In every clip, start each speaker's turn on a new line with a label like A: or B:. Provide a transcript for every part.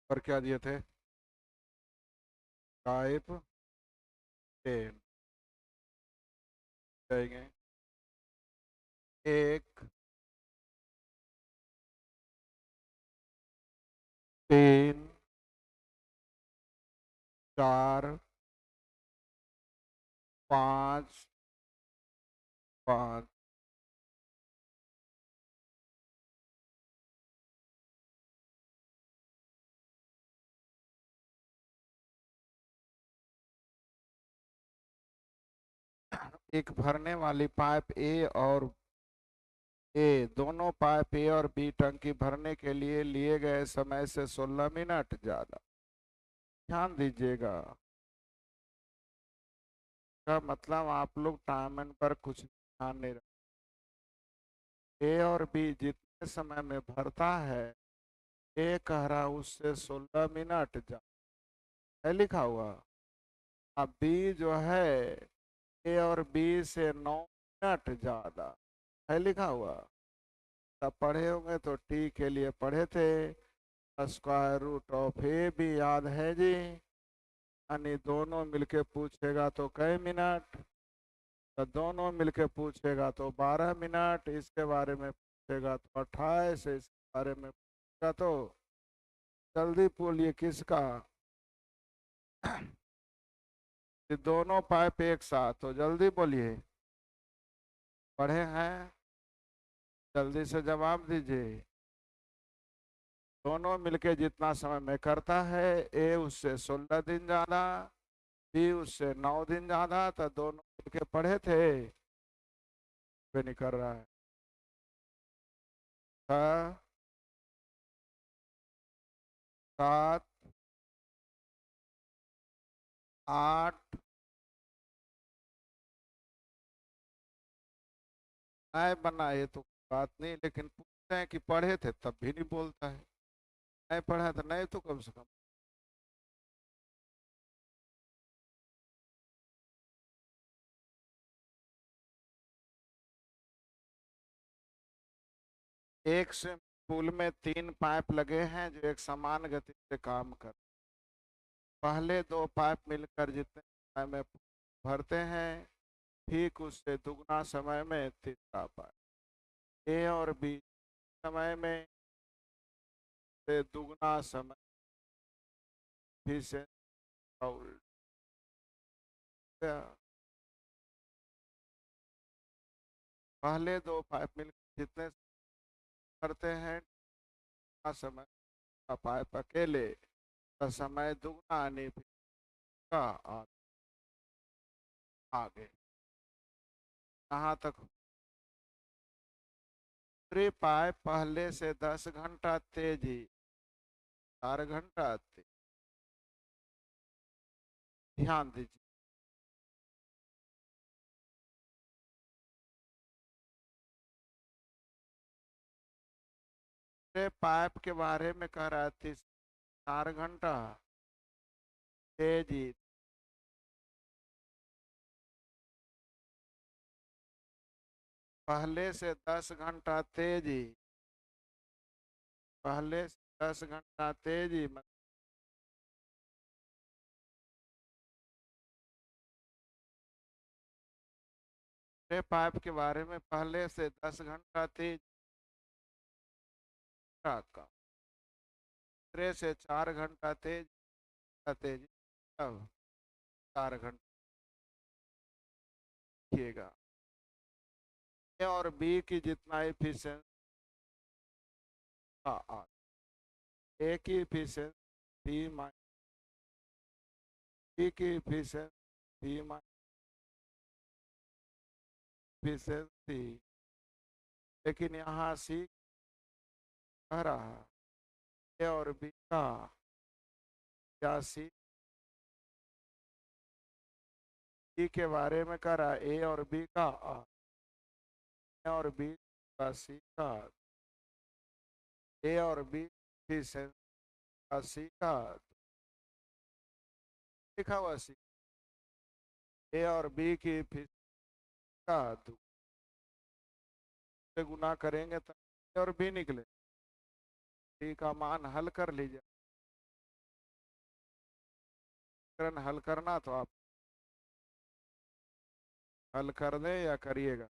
A: और क्या दिए थे? टाइप 10 जाएंगे। एक, तीन, चार, पाँच, पाँच। एक भरने वाली पाइप ए और ए दोनों पाइप ए और बी टंकी भरने के लिए लिए गए समय से 16 मिनट ज्यादा। ध्यान दीजिएगा, का मतलब आप लोग टाइम एंड पर कुछ ध्यान नहीं रखते। ए और बी जितने समय में भरता है, ए कह रहा उससे 16 मिनट ज्यादा है लिखा हुआ। अब बी जो है, ए और बी से 9 मिनट ज्यादा है लिखा हुआ। तब पढ़े होंगे तो टी के लिए पढ़े थे। स्क्वायर रूट ऑफ ए भी याद है जी। यानी दोनों मिलके पूछेगा तो कई मिनट, तो दोनों मिलके पूछेगा तो 12 मिनट, इसके बारे में पूछेगा तो 28, इसके बारे में पूछेगा तो जल्दी बोलिए किसका? ये दोनों पाइप एक साथ, तो जल्दी बोलिए। पढ़े हैं? जल्दी से जवाब दीजिए। दोनों मिलके जितना समय में करता है, ए उससे 16 दिन ज्यादा, बी उससे 9 दिन ज्यादा, तो दोनों मिलके पढ़े थे। वे नहीं कर रहा है। 6, 7, 8। नए बना ये तो बात नहीं, लेकिन पूछते हैं कि पढ़े थे तब भी नहीं बोलता है। नहीं पढ़ा तो नहीं, तो कम से कम। एक से पुल में 3 पाइप लगे हैं जो एक समान गति से काम कर। पहले 2 पाइप मिलकर जितने समय में भरते हैं, ठीक उससे दुगना समय में तीसरा पाइप ए और बी समय में से दुगना समय भी से उल्टा। पहले 2 पाइप मिलकर जितने भरते हैं, दुगना समय का पाइप अकेले का समय दुगना आने का आगे। यहाँ तक दूसरी पाइप पहले से 10 घंटा तेजी, 4 घंटा तेज। ध्यान दीजिए, दूसरे पाइप के बारे में कह रहा थी 4 घंटा तेजी। पहले से 10 घंटा तेजी, पहले से 10 घंटा तेजी मतलब दूसरे पाइप के बारे में पहले से 10 घंटा तेज का, दूसरे से 4 घंटा तेज तेजी, तब 4 घंटा देखिएगा। ए और बी की जितना इफिशियंसी का, ए की इफिशियंसी बी माइनस बी की इफिशियंसी बी माइनस इफिशियंसी। लेकिन यहाँ सी कह रहा है ए और बी का, या सी बी के बारे में कह रहा है ए और बी का, ए और बी का सी का, ए और बी की का सी का लिखा हुआ सी, ए और बी की फिर का से गुना करेंगे तो ए और बी निकले। सी का मान हल कर लीजिए। समीकरण हल करना तो आप हल कर दें या करिएगा।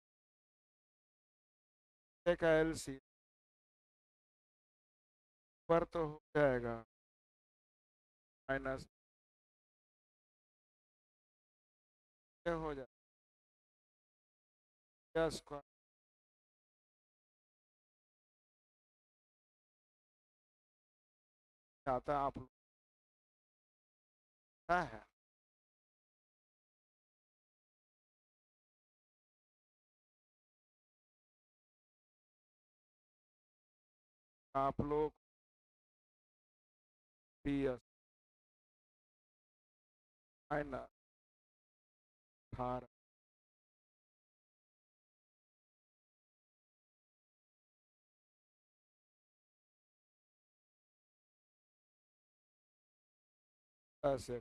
A: का एलसी पर तो हो जाएगा माइनस हो जाएगा स्क्वायर आता है आप लोग है आप लोग पी एस माइनस 18 से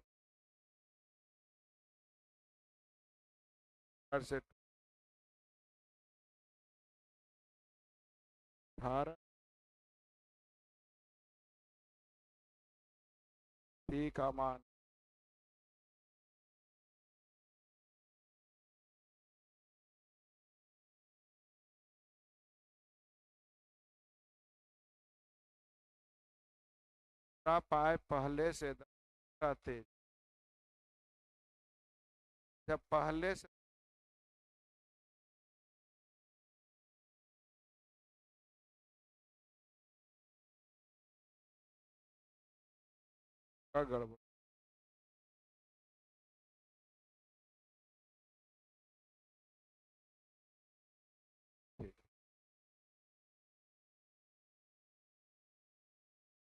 A: 18 पी का मान पाए पहले से तेज जब पहले से गड़बड़ ठीक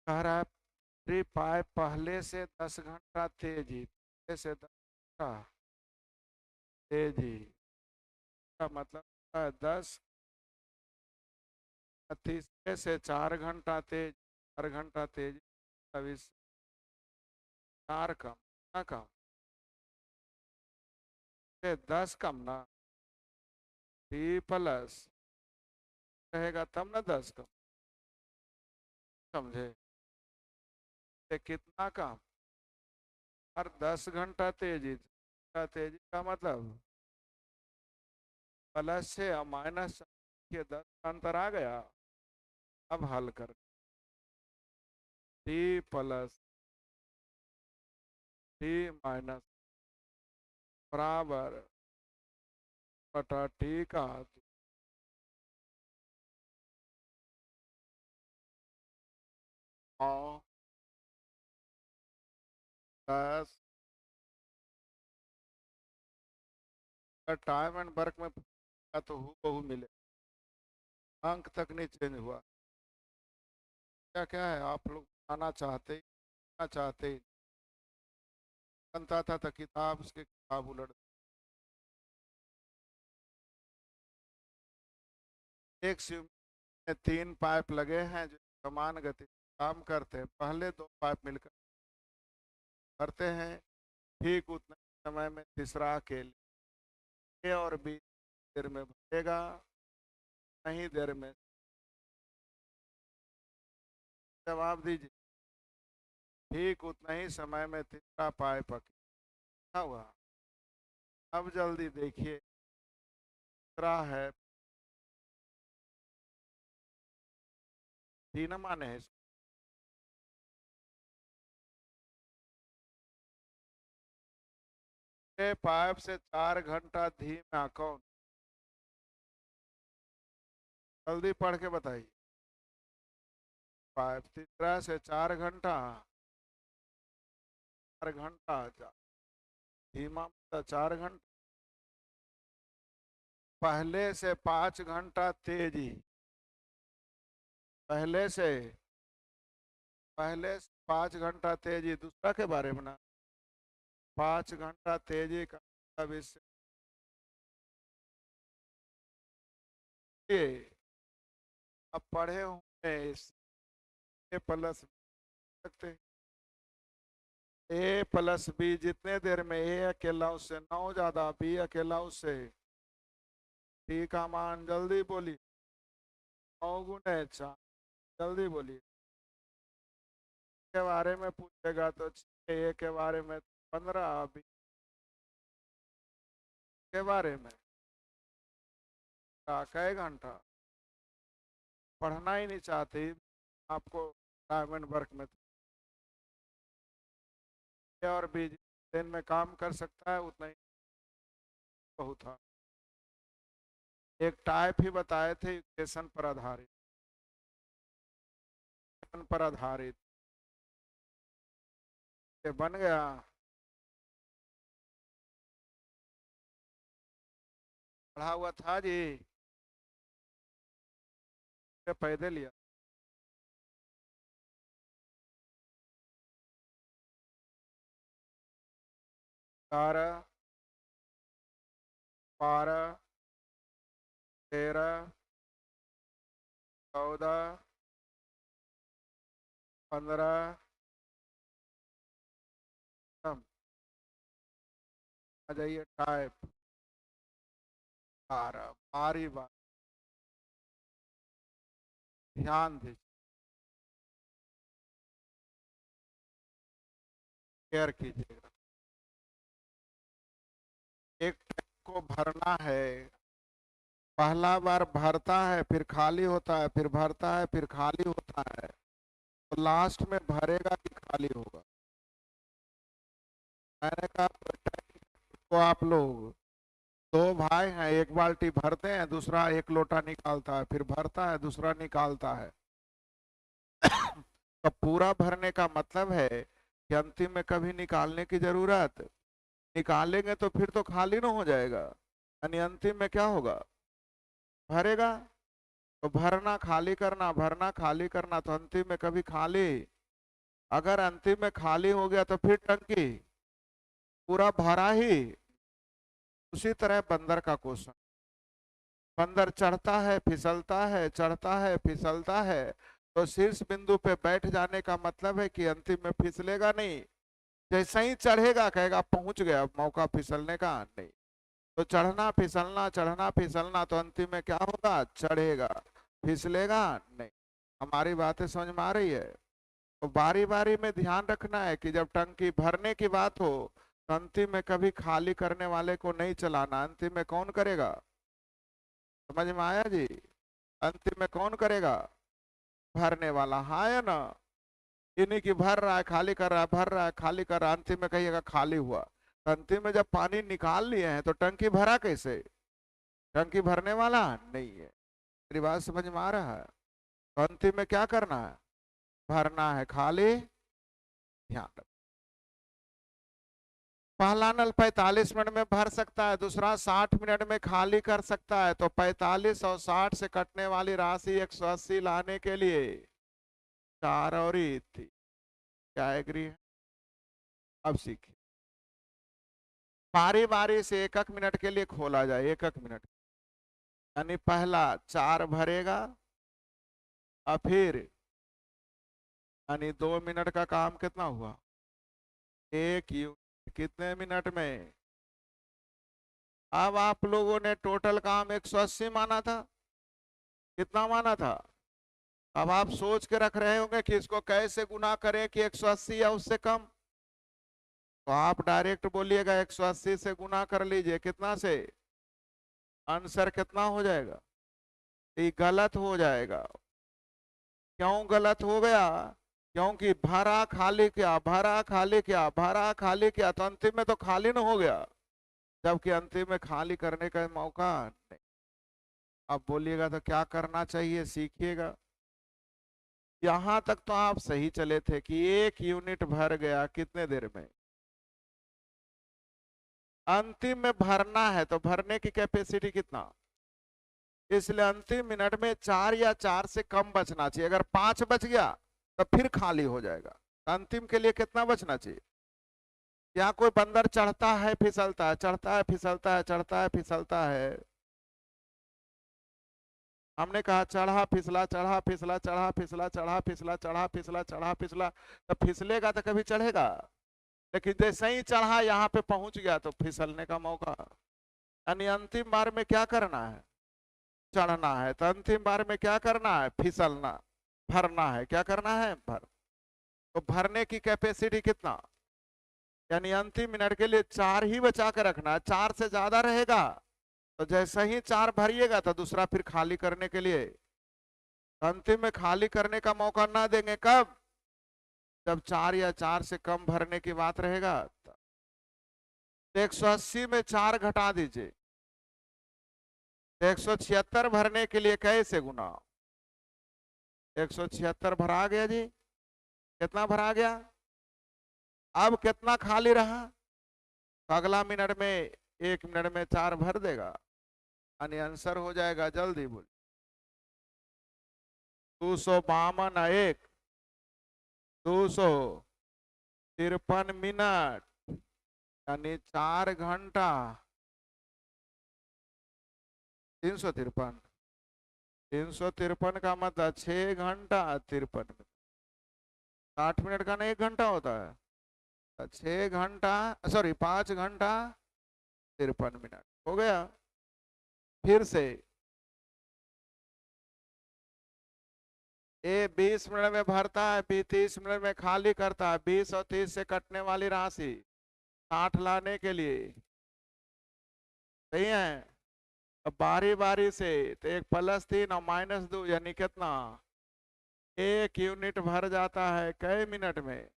A: कह रहा है पाए पहले से 10 घंटा तेजी पहले से 10 घंटा तेजी का मतलब है 10 तीसरे से 4 घंटा तेज 4 घंटा तेजी अब इस 4 कम ना कम 10 कम ना टी प्लस रहेगा तब ना 10 कम समझे कितना कम हर 10 घंटा तेजी तेजी का मतलब प्लस से और माइनस के 10 का अंतर आ गया। अब हल कर टी प्लस टी माइनस बराबर बटा टी का और 10 टाइम एंड वर्क में तो हूबहू मिले अंक तक नहीं चेंज हुआ। क्या क्या है आप लोग आना चाहते ना चाहते बनता था तो किताब उसके किताब उलट एक स्विम में 3 पाइप लगे हैं जो समान गति काम करते हैं पहले 2 पाइप मिलकर करते हैं ठीक उतने समय में तीसरा अकेले ए और बी देर में भरेगा नहीं देर में जवाब दीजिए ठीक उतना ही समय में तीसरा पाइप क्या हुआ। अब जल्दी देखिए तीसरा है तीन माने है पाइप से 4 घंटा धीमा कौन जल्दी पढ़ के बताइए। पाइप तीसरा से 4 घंटा 4 घंटा धीमा मतलब 4 घंटा पहले से 5 घंटा तेजी पहले से 5 घंटा तेजी दूसरा के बारे में ना 5 घंटा तेजी का मतलब इससे अब पढ़े होंगे इस ए प्लस सकते ए प्लस बी जितने देर में ए अकेला उससे 9 ज्यादा बी अकेला उससे टी का मान जल्दी बोली 9 × 4 जल्दी बोलिए के बारे में पूछेगा तो ए के बारे में 15-20 के बारे में कई घंटा पढ़ना ही नहीं चाहती आपको डायमंड वर्क में और भी दिन में काम कर सकता है उतना ही बहुत था। एक टाइप ही बताए थे इक्वेशन पर आधारित, पर आधारित ये बन गया। पढ़ा हुआ था जी, पैदे लिया। ग्यारह, 12, 13, 14, 15 आ जाइए टाइप 12 बारी बार ध्यान दीजिए, केयर कीजिएगा। एक टैंक को भरना है, पहला बार भरता है फिर खाली होता है, फिर भरता है फिर खाली होता है, तो लास्ट में भरेगा कि खाली होगा? मैंने कहा टैंक को आप लोग दो भाई हैं, एक बाल्टी भरते हैं, दूसरा एक लोटा निकालता है, फिर भरता है, दूसरा निकालता है। तो पूरा भरने का मतलब है कि अंतिम में कभी निकालने की जरूरत, निकालेंगे तो फिर तो खाली ना हो जाएगा, यानी अंतिम में क्या होगा? भरेगा। तो भरना खाली करना, भरना खाली करना, तो अंतिम में कभी खाली, अगर अंतिम में खाली हो गया तो फिर टंकी पूरा भरा ही। उसी तरह बंदर का क्वेश्चन, बंदर चढ़ता है फिसलता है, चढ़ता है फिसलता है, तो शीर्ष बिंदु पे बैठ जाने का मतलब है कि अंतिम में फिसलेगा नहीं, जैसे ही चढ़ेगा कहेगा पहुंच गया, मौका फिसलने का नहीं। तो चढ़ना फिसलना, तो अंतिम में क्या होगा? चढ़ेगा, फिसलेगा नहीं। हमारी बातें समझ में आ रही है? तो बारी बारी में ध्यान रखना है कि जब टंकी भरने की बात हो तो अंतिम में कभी खाली करने वाले को नहीं चलाना। अंतिम में कौन करेगा? समझ में आया जी? अंतिम में कौन करेगा? भरने वाला, हाँ या ना? इन्हीं की भर रहा है खाली कर रहा है, भर रहा है खाली कर रहा है, अंतिम में कहिएगा खाली हुआ। तो अंतिम में जब पानी निकाल लिए हैं तो टंकी भरा कैसे? टंकी भरने वाला नहीं है। मेरी बात समझ में आ रहा है? तो अंतिम में क्या करना है? भरना है खाली। ध्यान रख, पहला नल 45 मिनट में भर सकता है, दूसरा 60 मिनट में खाली कर सकता है, तो 45 और 60 से कटने वाली राशि 180 लाने के लिए 4 और ही थी। क्या एग्री है? अब सीखिए, बारी बारी से एक एक मिनट के लिए खोला जाए, एक एक मिनट, यानी पहला 4 भरेगा और फिर यानी 2 मिनट का काम कितना हुआ? एक यूनिट कितने मिनट में? अब आप लोगों ने टोटल काम 180 माना था, कितना माना था? अब आप सोच के रख रहे होंगे कि इसको कैसे गुना करें कि 180 या उससे कम। तो आप डायरेक्ट बोलिएगा 180 से गुना कर लीजिए, कितना से? आंसर कितना हो जाएगा? ये गलत हो जाएगा। क्यों गलत हो गया? क्योंकि भरा खाली किया, भरा खाली किया, भरा खाली किया, तो अंतिम में तो खाली न हो गया, जबकि अंतिम में खाली करने का मौका नहीं। अब बोलिएगा तो क्या करना चाहिए, सीखिएगा। यहां तक तो आप सही चले थे कि 1 यूनिट भर गया कितने देर में? अंतिम में भरना है तो भरने की कैपेसिटी कितना? इसलिए अंतिम मिनट में 4 या 4 से कम बचना चाहिए। अगर 5 बच गया तो फिर खाली हो जाएगा। अंतिम के लिए कितना बचना चाहिए? या कोई बंदर चढ़ता है फिसलता है, चढ़ता है फिसलता है, चढ़ता है फिसलता है, हमने कहा चढ़ा फिसला, चढ़ा फिसला, चढ़ा फिसला, चढ़ा फिसला, चढ़ा फिसला, चढ़ा फिसला, तो फिसलेगा तो कभी चढ़ेगा। लेकिन जैसे ही चढ़ा यहाँ पे पहुंच गया तो फिसलने का मौका, यानी अंतिम बार में क्या करना है? चढ़ना है, तो अंतिम बार में क्या करना है? फिसलना। भरना है, क्या करना है? भर। तो भरने की कैपेसिटी कितना? यानी अंतिम मिनट के लिए 4 ही बचा के रखना है। 4 से ज्यादा रहेगा तो जैसे ही 4 भरिएगा तो दूसरा फिर खाली करने के लिए, अंतिम में खाली करने का मौका ना देंगे। कब? जब 4 या 4 से कम भरने की बात रहेगा। तो 180 में 4 घटा दीजिए, 176 भरने के लिए कैसे गुना? 176 भरा गया जी। कितना भरा गया? अब कितना खाली रहा? तो अगला मिनट में, 1 मिनट में 4 भर देगा, यानी आंसर हो जाएगा। जल्दी बोल। 252 1 253 मिनट, यानी 4 घंटा 353। 353 का मतलब 6 घंटा 53 मिनट। 60 मिनट का ना 1 घंटा होता है, 6 घंटा, सॉरी 5 घंटा 53 मिनट हो गया। फिर से ए 20 मिनट में भरता है, बी 30 मिनट में खाली करता है। 20 और 30 से कटने वाली राशि 60 लाने के लिए, सही है। अब बारी बारी से, तो एक +3 और -2 यानी कितना? 1 यूनिट भर जाता है कई मिनट में।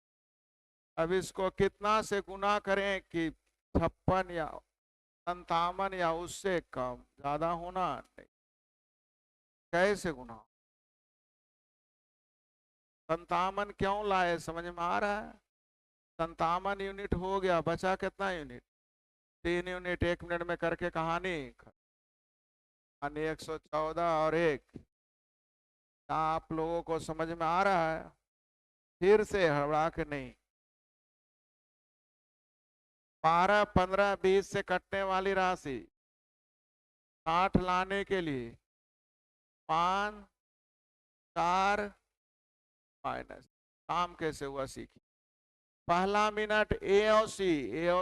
A: अब इसको कितना से गुना करें कि 56 या 57 या उससे कम, ज्यादा होना नहीं। कैसे गुना? 57 क्यों लाए, समझ में आ रहा है? 57 यूनिट हो गया, बचा कितना यूनिट? 3 यूनिट 1 मिनट में करके कहानी 114 और 1। आप लोगों को समझ में आ रहा है? फिर से हड़बड़ा के नहीं। 12 15 20 से कटने वाली राशि 60 लाने के लिए 5 4 माइनस। काम कैसे हुआ सीखिए। पहला मिनट ए और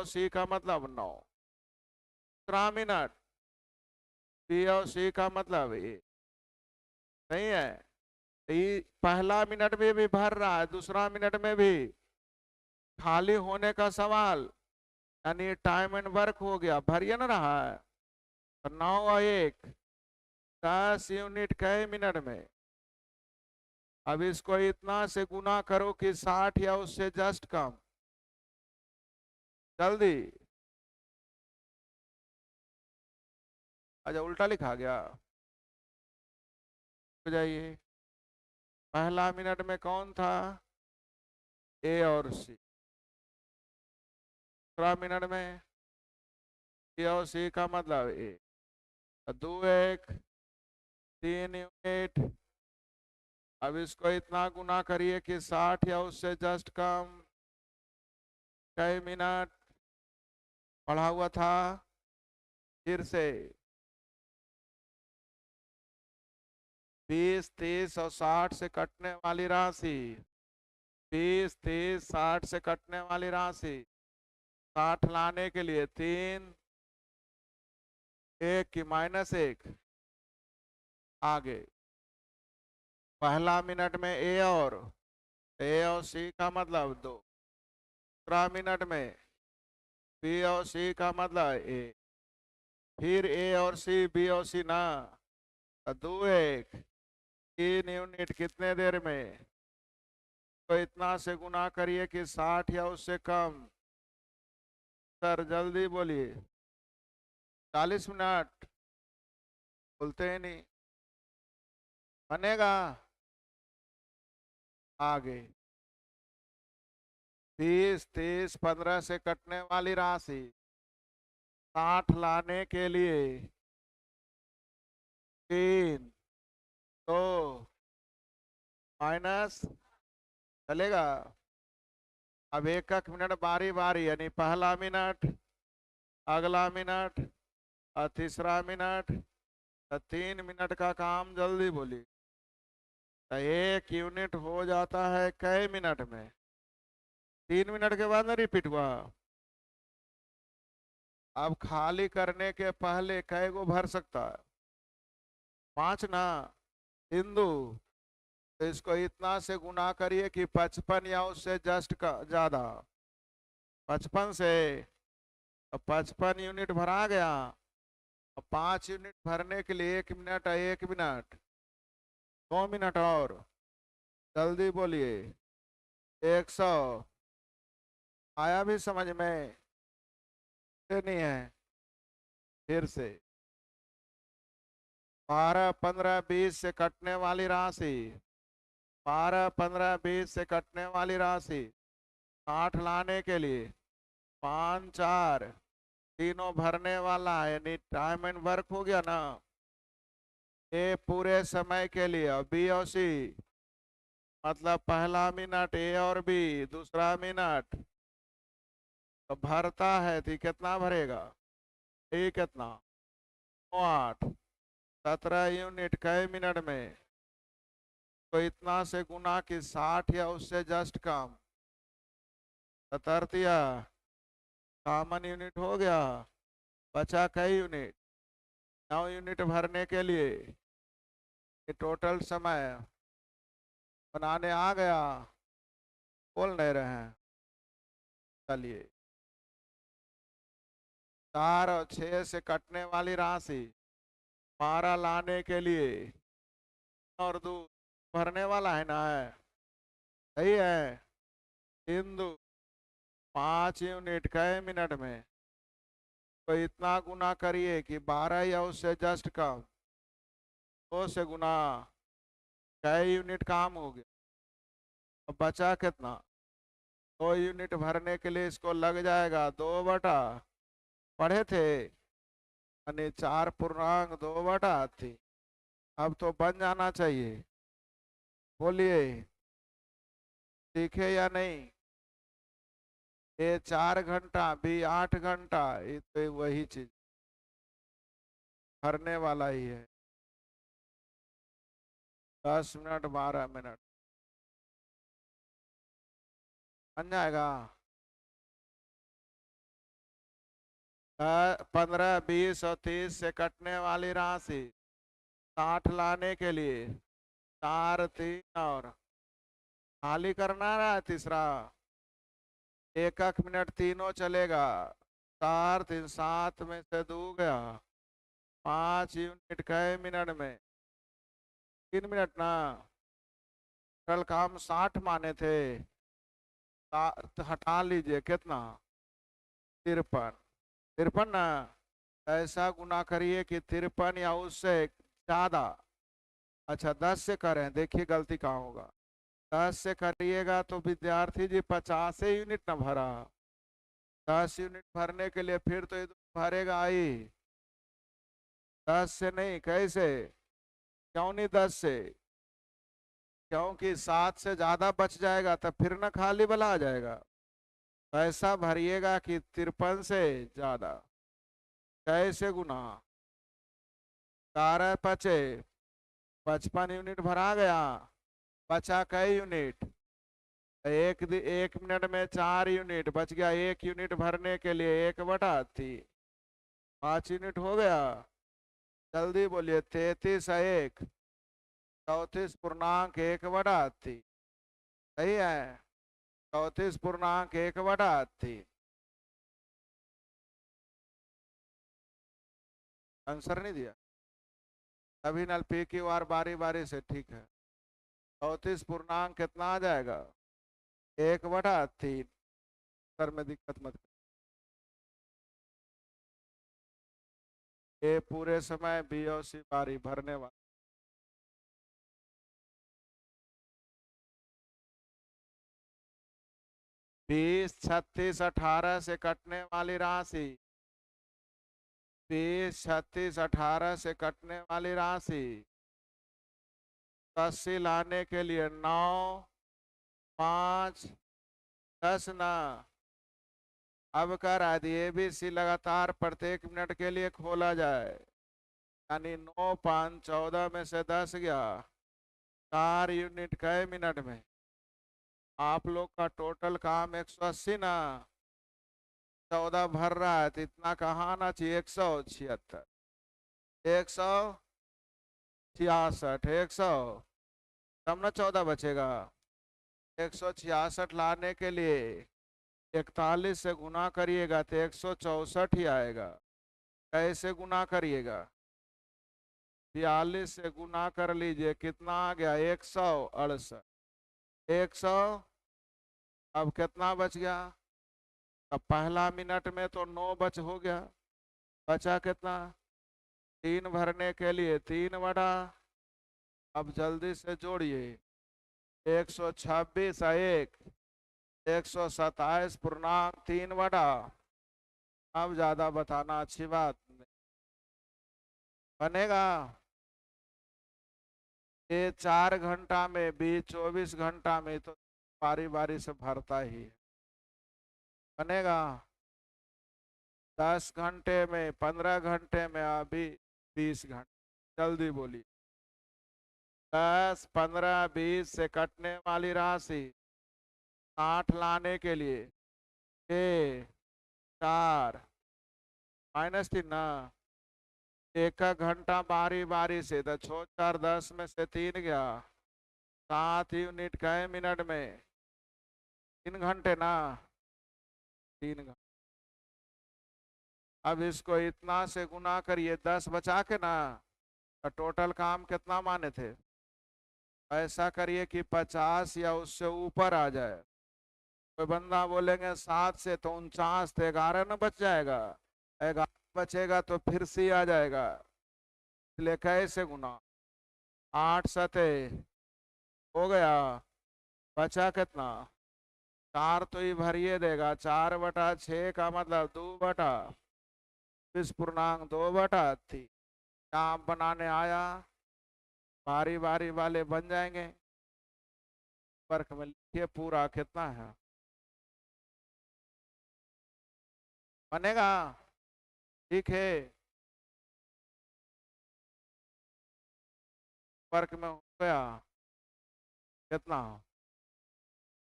A: सी का मतलब 9। दूसरा मिनट बी और सी का मतलब ए, नहीं है? पहला मिनट में भी भर रहा है, दूसरा मिनट में भी खाली होने का सवाल, यानी टाइम एंड वर्क हो गया, भरिए ना रहा है। तो 9 और 1 10 यूनिट कई मिनट में। अब इसको इतना से गुना करो कि 60 या उससे जस्ट कम। जल्दी। अच्छा उल्टा लिखा गया, हो जाइए। पहला मिनट में कौन था? ए और सी। दूसरा मिनट में बी और सी का मतलब ए। 2 1 3 यूनिट। अब इसको इतना गुना करिए कि 60 या उससे जस्ट कम कई मिनट पढ़ा हुआ था। फिर से 20 30 और 60 से कटने वाली राशि, 20 30 60 से कटने वाली राशि 60 लाने के लिए 3 1 की -1 आगे। पहला मिनट में ए और सी का मतलब 2। दूसरा मिनट में बी और सी का मतलब ए। फिर ए और सी बी और सी ना, 2 1 3 यूनिट कितने देर में? तो इतना से गुना करिए कि 60 या उससे कम। सर जल्दी बोलिए। 40 मिनट बोलते ही नहीं, बनेगा? आगे 20 30 15 से कटने वाली राशि 60 लाने के लिए 3 2 माइनस, चलेगा? अब एक एक मिनट बारी बारी, यानी पहला मिनट, अगला मिनट और तीसरा मिनट। तो 3 मिनट का काम, जल्दी बोली। तो 1 यूनिट हो जाता है कई मिनट में? 3 मिनट के बाद ना रिपीट हुआ। अब खाली करने के पहले कै गो भर सकता है? 5 ना हिंदू। तो इसको इतना से गुना करिए कि 55 या उससे जस्ट का ज्यादा। 55 से, तो 55 यूनिट भरा गया। अब 5 यूनिट भरने के लिए 1 मिनट है, 1 मिनट, 2 मिनट और, जल्दी बोलिए। 100 आया भी समझ में? ये नहीं है, फिर से 12, 15, 20 से कटने वाली राशि, 12, 15, 20 से कटने वाली राशि 60 लाने के लिए 5, 4 तीनों भरने वाला है, यानी टाइम एंड वर्क हो गया ना। ए पूरे समय के लिए, बी और सी मतलब पहला मिनट ए और बी, दूसरा मिनट, तो भरता है तो कितना भरेगा? ए कितना? 8, 17 यूनिट कई मिनट में, तो इतना से गुना की 60 या उससे जस्ट कम, 17 कॉमन यूनिट हो गया। बचा कई यूनिट? 9 यूनिट भरने के लिए ये टोटल समय बनाने आ गया। बोल नहीं रहे हैं? चलिए, 4 और 6 से कटने वाली राशि 12 लाने के लिए और 2 भरने वाला है ना, है सही है। 3, 2 5 यूनिट कई मिनट में, तो इतना गुना करिए कि 12 या उससे जस्ट कम, 2 से गुना, कई यूनिट काम हो गया। अब बचा कितना? 2 यूनिट भरने के लिए इसको लग जाएगा 2 बटा, पढ़े थे यानी 4.2/3। अब तो बन जाना चाहिए, बोलिए सीखे या नहीं? ये 4 घंटा भी 8 घंटा, ये तो वही चीज भरने वाला ही है। 10 मिनट, 12 मिनट बन जाएगा। 15, 20 और 30 से कटने वाली राशि 60 लाने के लिए 4, 3 और खाली करना रहा तीसरा, 1 मिनट तीनों चलेगा। 4, 3 7 में से 2 गया, 5 यूनिट कई मिनट में, 3 मिनट ना। कल काम 60 माने थे, तो हटा लीजिए कितना? 53, 53 ना। ऐसा गुना करिए कि 53 या उससे ज्यादा। अच्छा 10 से करें, देखिए गलती कहाँ होगा। 10 से करिएगा तो विद्यार्थी जी 50 यूनिट ना भरा। 10 यूनिट भरने के लिए फिर तो ये भरेगा ही। 10 से नहीं, कैसे? क्यों नहीं 10 से? क्योंकि 7 से ज्यादा बच जाएगा तब फिर ना खाली वाला आ जाएगा। ऐसा भरिएगा कि 53 से ज्यादा। कैसे गुना? 12 पचे 55 यूनिट भरा गया, बचा कई यूनिट? 1 मिनट में 4 यूनिट बच गया। 1 यूनिट भरने के लिए 1/3, 5 यूनिट हो गया। जल्दी बोलिए। 33 है 1, 34.1/3 सही है। 34.1/3 आंसर नहीं दिया अभी। नल पी क्यू आर बारी बारी से, ठीक है। 34 पूर्णांक कितना आ जाएगा? 1/3। सर में दिक्कत मत कर। ये पूरे समय बी और सी बारी भरने वाला। 20, 36, 18 से कटने वाली राशि, 20, 36, 18 से कटने वाली राशि 80 लाने के लिए 9, 5, 10 ना। अब करा दिए बी सी लगातार प्रत्येक मिनट के लिए खोला जाए, यानी 9, 5, 14 में से 10 गया। 4 यूनिट कई मिनट में? आप लोग का टोटल काम 180 ना। 14 भर रहा है तो इतना कहाँ आना चाहिए? 176, 166, 100, तब ना 14 बचेगा। 166 लाने के लिए 41 से गुना करिएगा तो 164 ही आएगा। कैसे गुना करिएगा? 42 से गुना कर लीजिए, कितना आ गया? 168। 100। अब कितना बच गया? अब पहला मिनट में तो 9 बच हो गया। बचा कितना? 3 भरने के लिए 3 बटा। अब जल्दी से जोड़िए। 126 एक 127.3 बटा। अब ज्यादा बताना अच्छी बात नहीं बनेगा। ये 4 घंटा में भी 24 घंटा में तो बारी बारी से भरता ही है। बनेगा। 10 घंटे में, 15 घंटे में, अभी 20 घंटे। जल्दी बोलिए। 10, 15, 20 से कटने वाली राशि 60 लाने के लिए 6, 4, -3 ना। एक एक घंटा बारी बारी से 4, 10 में से 3 गया। 7 यूनिट गए मिनट में। 3 घंटे ना। 3 घंटे। अब इसको इतना से गुना करिए 10 बचा के ना। तो टोटल काम कितना माने थे? ऐसा करिए कि 50 या उससे ऊपर आ जाए। कोई बंदा बोलेंगे 7 से तो 49 तो 11 न बच जाएगा। 11 बचेगा तो फिर सी आ जाएगा। इसलिए कैसे गुना? 8 सते हो गया। बचा कितना? 4 तो ही भरिए देगा। 4/6 का मतलब 2/, 20.2/3। काम बनाने आया। बारी बारी वाले बन जाएंगे। वर्क में लिखिए पूरा कितना है। बनेगा? ठीक है। वर्क में हो गया। कितना?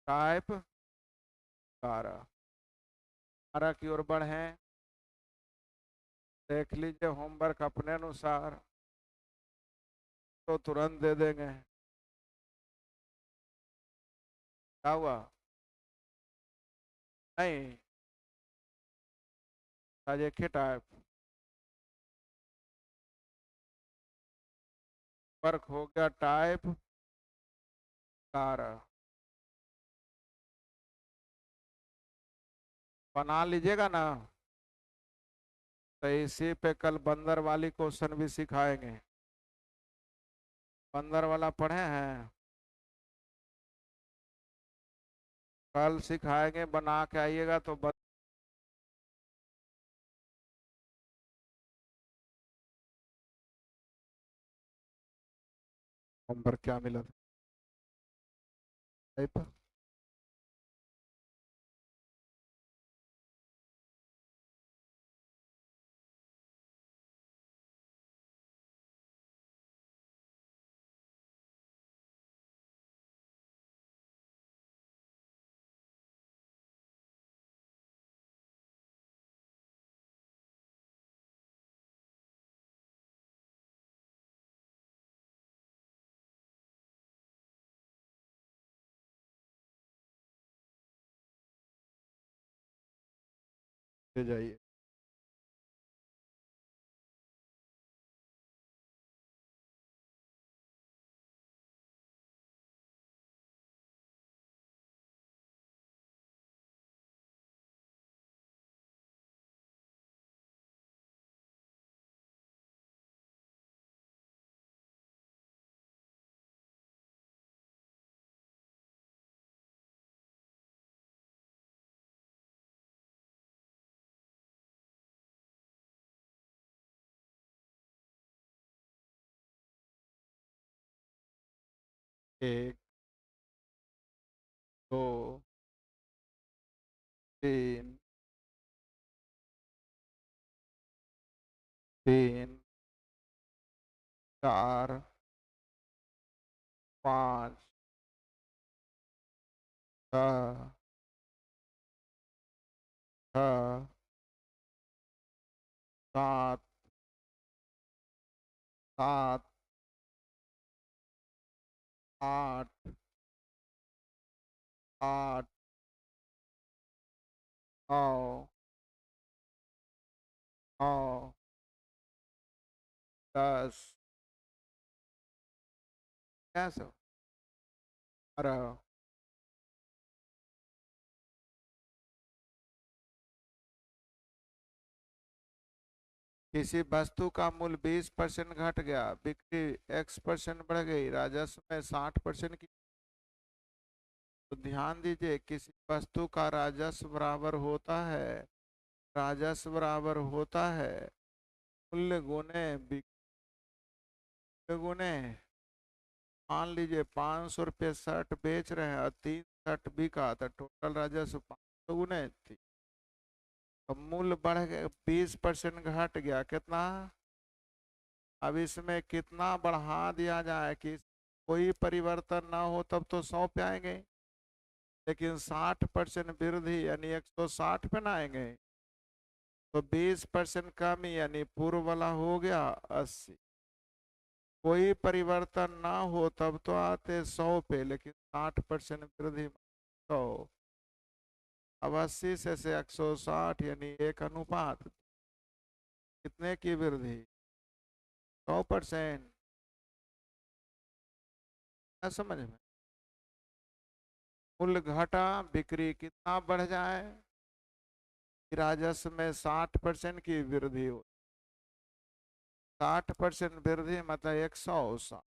A: टाइप 12। 12 की ओर बढ़े। देख लीजिए होमवर्क अपने अनुसार तो तुरंत दे देंगे। क्या हुआ? नहीं। आज एक ही टाइप वर्क हो गया। टाइप 12 बना लीजिएगा ना। तो इसी पे कल बंदर वाली क्वेश्चन भी सिखाएंगे। बंदर वाला पढ़े हैं? कल सिखाएंगे, बना के आइएगा तो होमवर्क क्या मिला था? टाइप। ले जाइए। एक, दो, तीन, तीन, 4, 5, 6, 6, 7, 7, 8, 8, 9, 9, 10, कैसे 12। किसी वस्तु का मूल्य 20% घट गया, बिक्री X% बढ़ गई, राजस्व में 60% की। तो ध्यान दीजिए, किसी वस्तु का राजस्व बराबर होता है, राजस्व बराबर होता है मूल्य गुने बिक्री गुने, मान लीजिए 500 रुपये शर्ट बेच रहे हैं और 3 शर्ट बिका, तो टोटल राजस्व 500 गुने 3। तो मूल्य बढ़ गया, 20% घट गया, कितना? अब इसमें कितना बढ़ा दिया जाए कि कोई परिवर्तन ना हो, तब तो 100 पे आएंगे, लेकिन 60% वृद्धि यानी 160 पे ना आएंगे। तो 20% कमी यानी पूर्व वाला हो गया 80। कोई परिवर्तन ना हो तब तो आते 100 पे, लेकिन 60% वृद्धि 100। अब 80 से 160 यानी एक अनुपात, कितने की वृद्धि? 100%। क्या समझ में? मूल्य घटा, बिक्री कितना बढ़ जाए कि राजस्व में 60% की वृद्धि हो। 60% वृद्धि मतलब 160।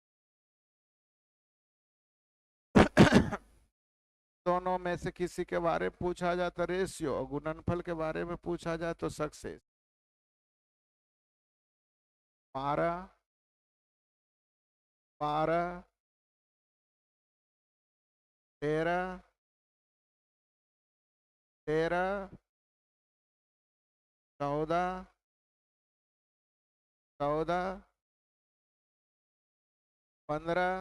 A: दोनों में से किसी के बारे में पूछा जाए तो रेशियो, और गुणनफल के बारे में पूछा जाए तो सक्सेस। 12, 12, 13, 13, 14, 14, 15,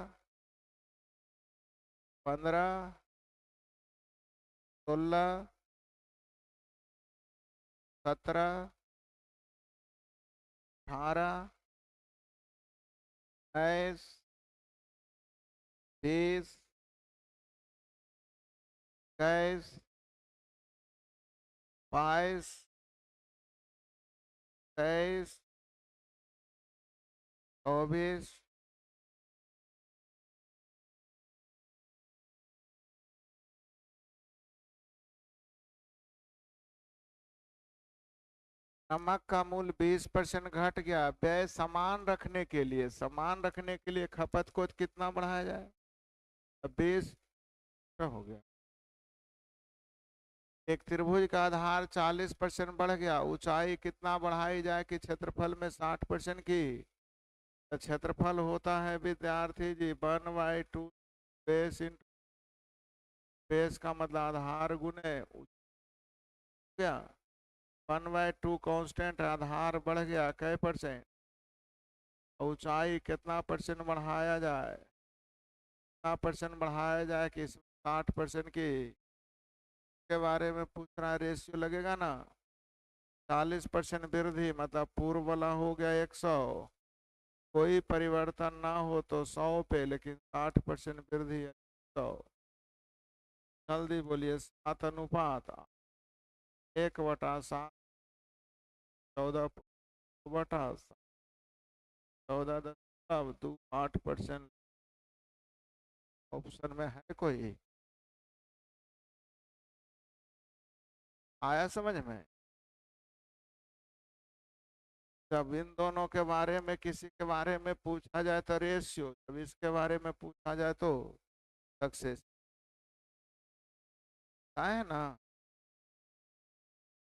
A: 15, 16, 17, 18, 19, 20, 21, 22, 23, 24, नमक का मूल्य 20% घट गया, व्यय समान रखने के लिए, समान रखने के लिए खपत को कितना बढ़ाया जाए? 20 का हो गया। एक त्रिभुज का आधार 40% बढ़ गया, ऊंचाई कितना बढ़ाई जाए कि क्षेत्रफल में 60% की? तो क्षेत्रफल होता है विद्यार्थी जी 1/2 बेस इंटू, बेस का मतलब आधार गुने क्या, 1/2 कांस्टेंट, आधार बढ़ गया कै %, ऊंचाई कितना % बढ़ाया जाए, कितना % बढ़ाया जाए कि 60% की के बारे में पूछ रहा है। रेशियो लगेगा ना, 40% वृद्धि मतलब पूर्व वाला हो गया 100, कोई परिवर्तन ना हो तो 100 पे, लेकिन 60% वृद्धि है 100। जल्दी बोलिए, 7 अनुपात 1/7, 14/7, 14.2, 8%। ऑप्शन में है कोई? आया समझ में? जब इन दोनों के बारे में किसी के बारे में पूछा जाए तो रेशियो, जब इसके बारे में पूछा जाए तो सक्सेस। है ना?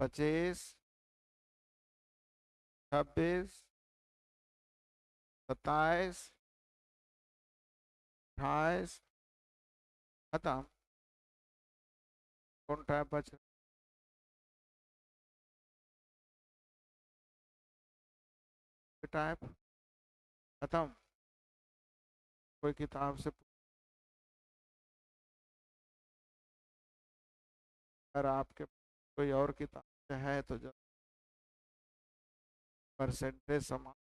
A: 25, 26, 27, 28, खत्म। कौन टाइप बच? टाइप खत्म। कोई किताब से अगर आपके कोई और किताब से है तो जब परसेंटेज समान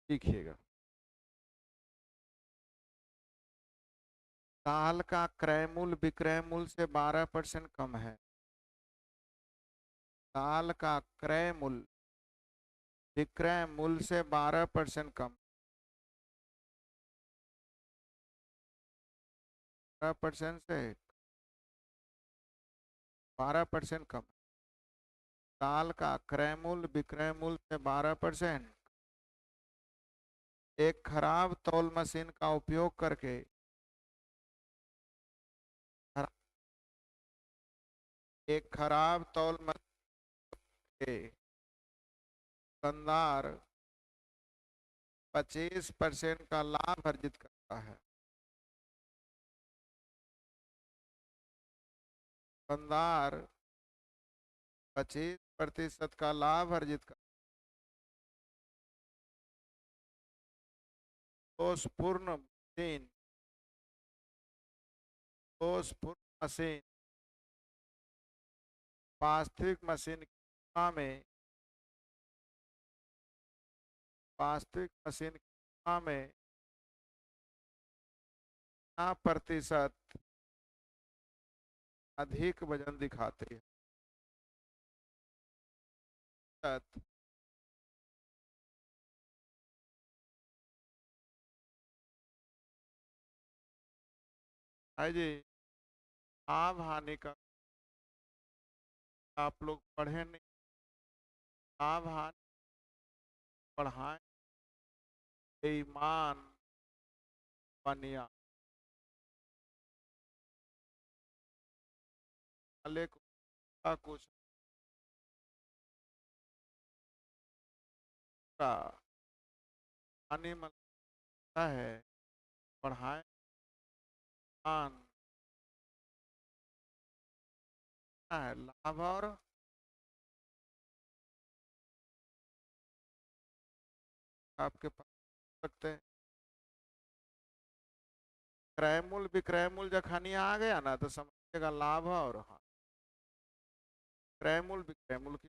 A: लिखिएगा। साल का क्रय मूल्य विक्रय मूल्य से 12% कम है। साल का क्रय मूल्य विक्रय मूल्य से 12% कम। 12% से 12% कम। साल का क्रय मूल्य विक्रय मूल्य से 12%। एक खराब तौल मशीन का उपयोग करके एक खराब तौल मशीन के दुकानदार 25% का लाभ अर्जित करता है। दुकानदार 25% का लाभ अर्जित करता है। दोषपूर्ण मशीन वास्तविक मशीन की तुलना में प्रतिशत अधिक वजन दिखाती है। है जी। लाभ हानि का आप लोग पढ़े नहीं। लाभ हानि पढ़ाएं बेईमान बनिया वाले को कुछ का हानि मिलता है। पढ़ाएं मान है लाभ और आपके पास सकते हैं। क्रय मूल्य विक्रय मूल्य जखनी आ गया ना तो समझिएगा लाभ और हाँ क्रय मूल्य विक्रय मूल्य की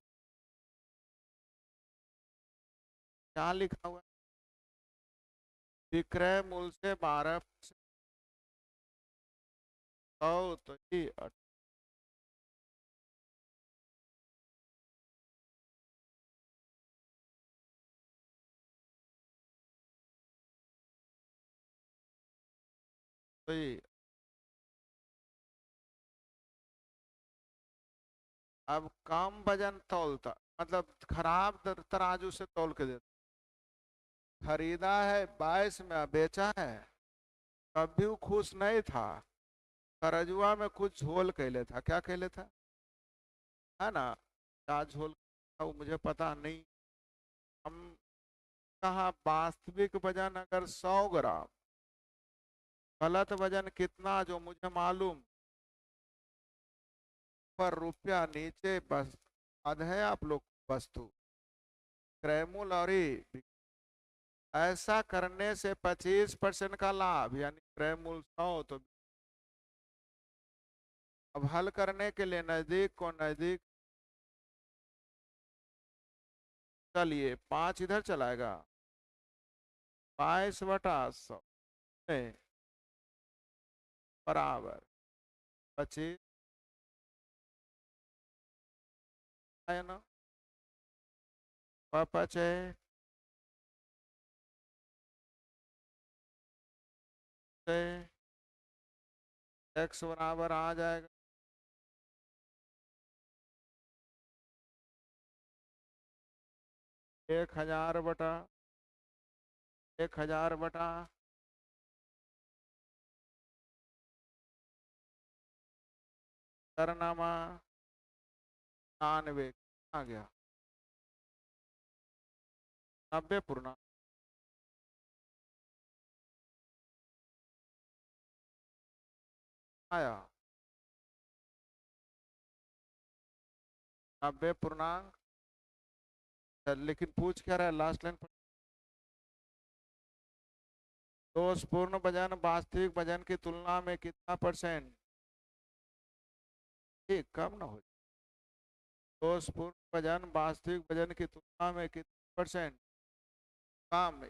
A: क्या लिखा हुआ है? विक्रय मूल्य से 12% तो ये तो ये अब कम वजन तौलता मतलब खराब तराजू से तौल के देता। खरीदा है 22 में बेचा है तब भी वो खुश नहीं था। करजुआ में कुछ झोल कैले था। क्या कैले था है ना? क्या झोल था वो मुझे पता नहीं। हम कहा वास्तविक वजन अगर 100 ग्राम गलत वजन कितना जो मुझे मालूम पर रुपया नीचे बस आध है आप लोग वस्तु क्रय मूल्य और ऐसा करने से 25% का लाभ यानी क्रय मूल्य 100 तो अब हल करने के लिए नजदीक को नजदीक चलिए 5 इधर चलाएगा 22/100 बराबर 25 है ना। पचे x बराबर आ जाएगा 1000/1000 करनामा 99 आ गया 90 पूर्णा आया 90 पूर्णांक। लेकिन पूछ क्या रहा है लास्ट लाइन पर? दोषपूर्ण वजन वास्तविक वजन की तुलना में कितना परसेंट ठीक कम ना हो। दोषपूर्ण वजन वास्तविक वजन की तुलना में कितना परसेंट कम।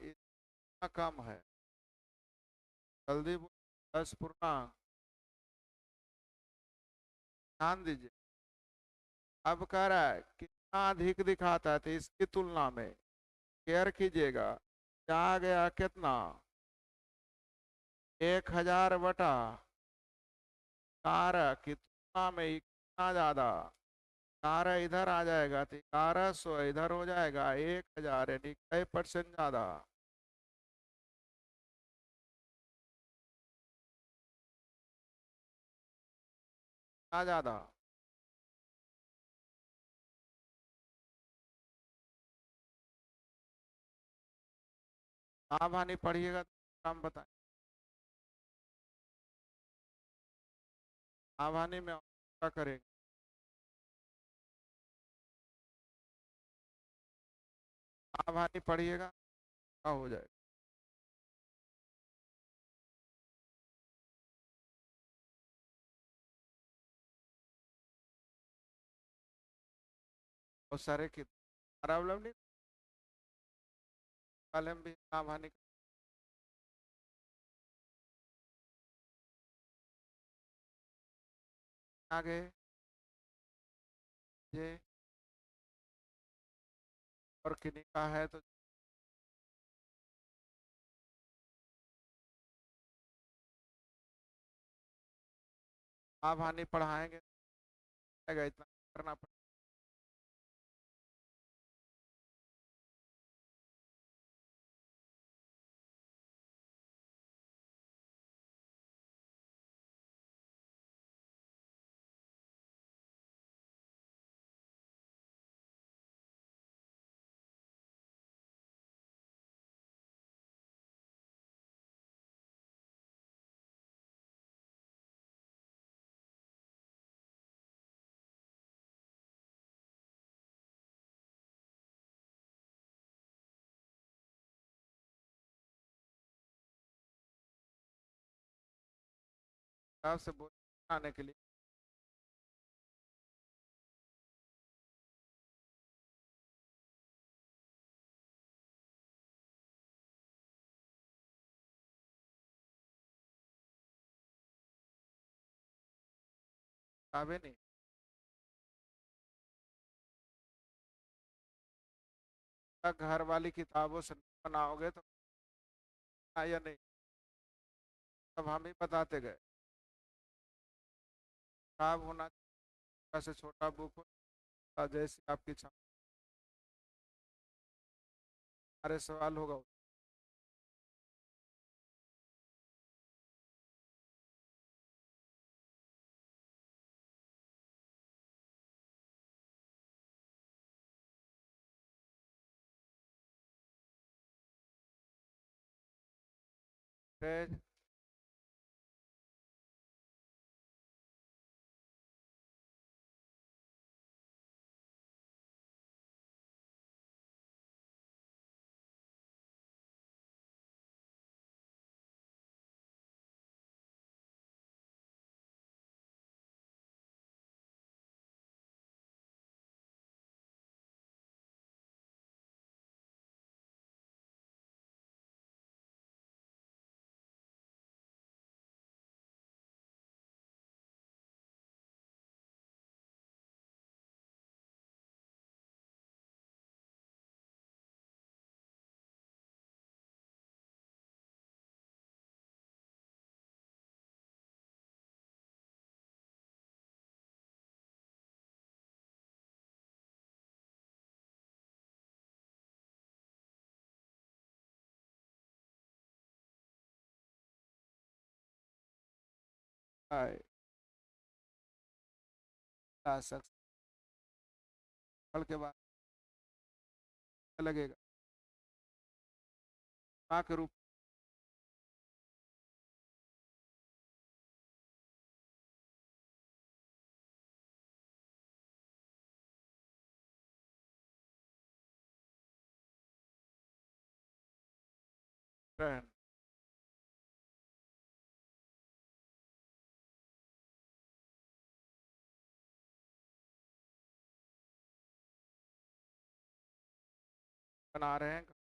A: कम है, जल्दी बोलो। 10 पूर्णांक, ध्यान दीजिए। अब कह रहा है कितना अधिक दिखाता है, तो इसकी तुलना में केयर कीजिएगा, क्या आ गया कितना, 1000/12 की तुलना में ही कितना ज्यादा, 11 इधर आ जाएगा तो 1100 इधर हो जाएगा, 1000 यानी कई परसेंट ज्यादा। क्या ज्यादा? आप हानि पढ़िएगा तो हम बताएं। आप हानि में और क्या करेंगे? आप हानि पढ़िएगा, क्या हो जाएगा? बहुत सारे की प्रॉब्लम नहीं, वाले में भी आप हानि आगे ये और किन्हीं का है तो आप हानि पढ़ाएंगे, इतना करना पड़ेगा। आपसे बोल आने के लिए किताबें नहीं, घर वाली किताबों से नहीं बनाओगे तो या नहीं, तब हम ही बताते गए। किताब होना चाहिए, से छोटा बुक हो, जैसी आपकी इच्छा। हमारे सवाल होगा पेज। आए शख्स फल के बाद लगेगा माँ के रूप में बना रहे हैं।